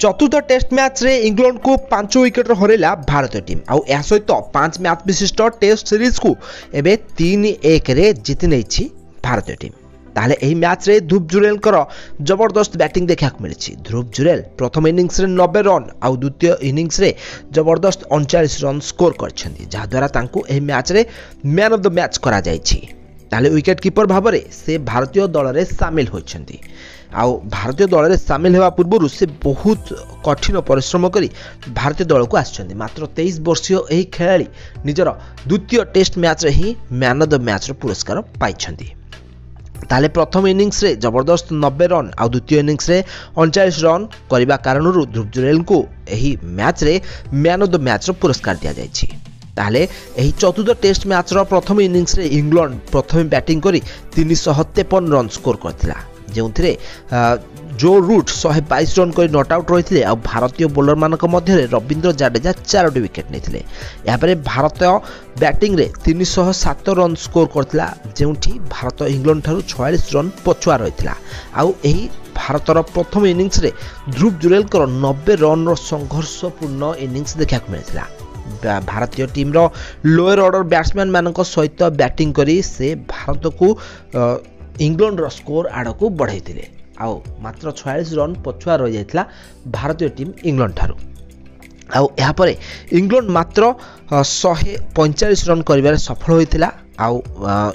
चतुर्थ test match रे England को 5 विकेट हरैला भारतीय टीम आउ या सहित 5 मैच विशिष्ट टेस्ट सीरीज को एबे 3-1 रे जीति नेछि भारतीय टीम। ताले एही मैच रे ध्रुव जुरेल जबरदस्त बैटिंग देखा मिली। ध्रुव जुरेल प्रथम इनिंग्स रे 90 रन आउ द्वितीय इनिंग्स रे जबरदस्त 39 रन स्कोर करछन्ती, जहा द्वारा तांको एही मैच रे मैन ऑफ द मैच करा जायछि। ताले विकेट कीपर भाव में से भारतीय दल में सामिल होइछन्ती। आउ भारतीय दल में सामिल होगा पूर्व से बहुत कठिन परिश्रम करी भारतीय दल को आसछन्ती। मात्र 23 वर्षीय एही खेलाड़ी निजर द्वितीय टेस्ट मैच रे ही मैन ऑफ द मैच पुरस्कार पाइछन्ती। ताले प्रथम इनिंग्स रे जबरदस्त 90 रन आउ द्वितीय इनिंग्स रे 39 रन करने कारण ध्रुव जुरेल को एही मैच रे मैन ऑफ द मैच पुरस्कार दिया जायछि। ताले एही चतुर्थ टेस्ट मैच रो प्रथम इनिंग्स रे इंग्लैंड प्रथम बैटिंग करी 353 रन स्कोर करथिला, जेउथिरे जो रूट 122 रन कर नॉट आउट रही। आ भारतीय बोलर मानक मध्य रविंद्र जाडेजा 4 विकेट नहीं। यापर भारत बैटिंग रे 307 रन स्कोर करथिला, जेउठी भारत इंग्लैंड ठारू 46 रन पछुआ रही। आउ एही भारतर प्रथम इनिंग्स रे ध्रुव जुरेल 90 रन संघर्षपूर्ण इनिंग्स देखा मिलता। भारतीय टीम रो लोअर ऑर्डर बैट्समैन मानक सहित बैटिंग करी से भारत को इंग्लैंड रो स्कोर आड़ को बढ़ाई। आउ मात्र 46 रन पछुआ रही जाइथिला भारतीय टीम इंग्लैंड ठारू। आउ यहाँ पर इंग्लैंड मात्र 145 रन करिवारे सफल होइथिला। आउ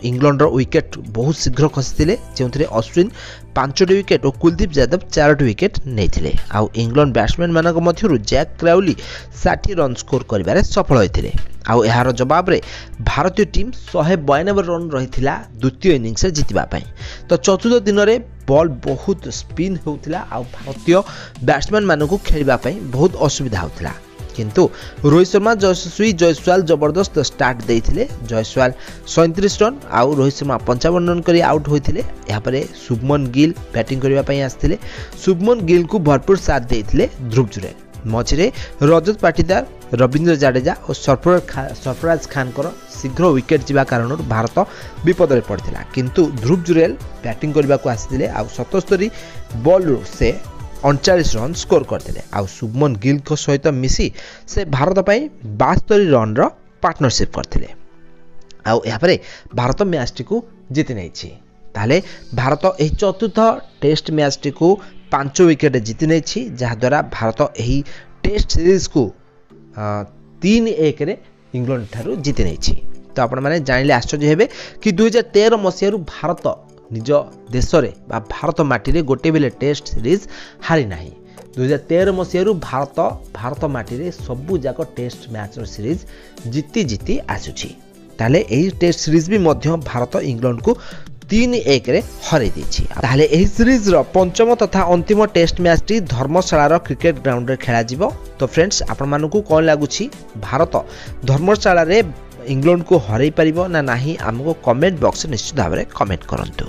इंग्लैंड रो विकेट बहुत शीघ्र खसीथिले, जेउथिरे अश्विन 5 विकेट और कुलदीप यादव 4 विकेट नेइथिले। आउ इंग्लैंड बैट्समैन मानक मध्यरु जैक क्राउली 60 रन स्कोर करिवारे सफल होइथिले। आउ यार जवाब रे भारतीय टीम 192 रन रहिथिला द्वितीय इनिंग्स रे जितिबा पई। तो चतुर्थ दिन रे बॉल बहुत स्पिन होउथिला आउ भारतीय बैट्समैन मानकु खेलिबा पई बहुत असुविधा होउथिला, किंतु रोहित शर्मा यशस्वी जयसवाल जबरदस्त स्टार्ट देइथिले। जयसवाल 37 रन आउ रोहित शर्मा 55 रन करी आउट होइथिले। यहाँ पर शुभमन गिल बैटिंग करबा पई आस्थिले। शुभमन गिल को भरपूर साथ देइथिले ध्रुव जुरेल। मझिरे रजत पाटीदार, रविंद्र जाडेजा और सरफराज खान शीघ्र विकेट जीवा कारण भारत विपद में पड़ता, किंतु ध्रुव जुरेल बैटिंग करने को आसते। आ 77 बॉल से 39 रन स्कोर करते। आ शुभमन गिल को सहित मिसी से भारत पर 72 रन पार्टनरशिप करते। आपर भारत मैच टी को जीति नहीं। ताले भारत यह चतुर्थ टेस्ट मैच टी को 5 विकेट जीति नहीं, जहाद्वारा भारत यही टेस्ट सीरीज को 3-1 रे इंग्लैंड ठारू जीति नहीं। तो आपण माने जानिले आश्चर्य हेबे कि 2013 मसीह भारत निज देश रे बा भारत माटी रे गोटे बेले टेस्ट सीरीज हारी नाही। 2013 मसीह भारत माटी रे सबु जाक टेस्ट मैच रो सीरीज जीति आसुची। ताले एही टेस्ट सीरीज भी मध्य भारत इंग्लैंड को 3-1 रे हरै दैछि। ताले एही सीरीज रो पंचम तथा अंतिम टेस्ट मैच टी धर्मशाला रो क्रिकेट ग्राउंड रे खेला जिवो। तो फ्रेंड्स आपण मानकु कोन लागुछि, भारत धर्मशाला रे इंग्लैंड को हरै परिबो ना नाही, हमको कमेंट बॉक्स निश्चित भाव में कमेंट करंतु।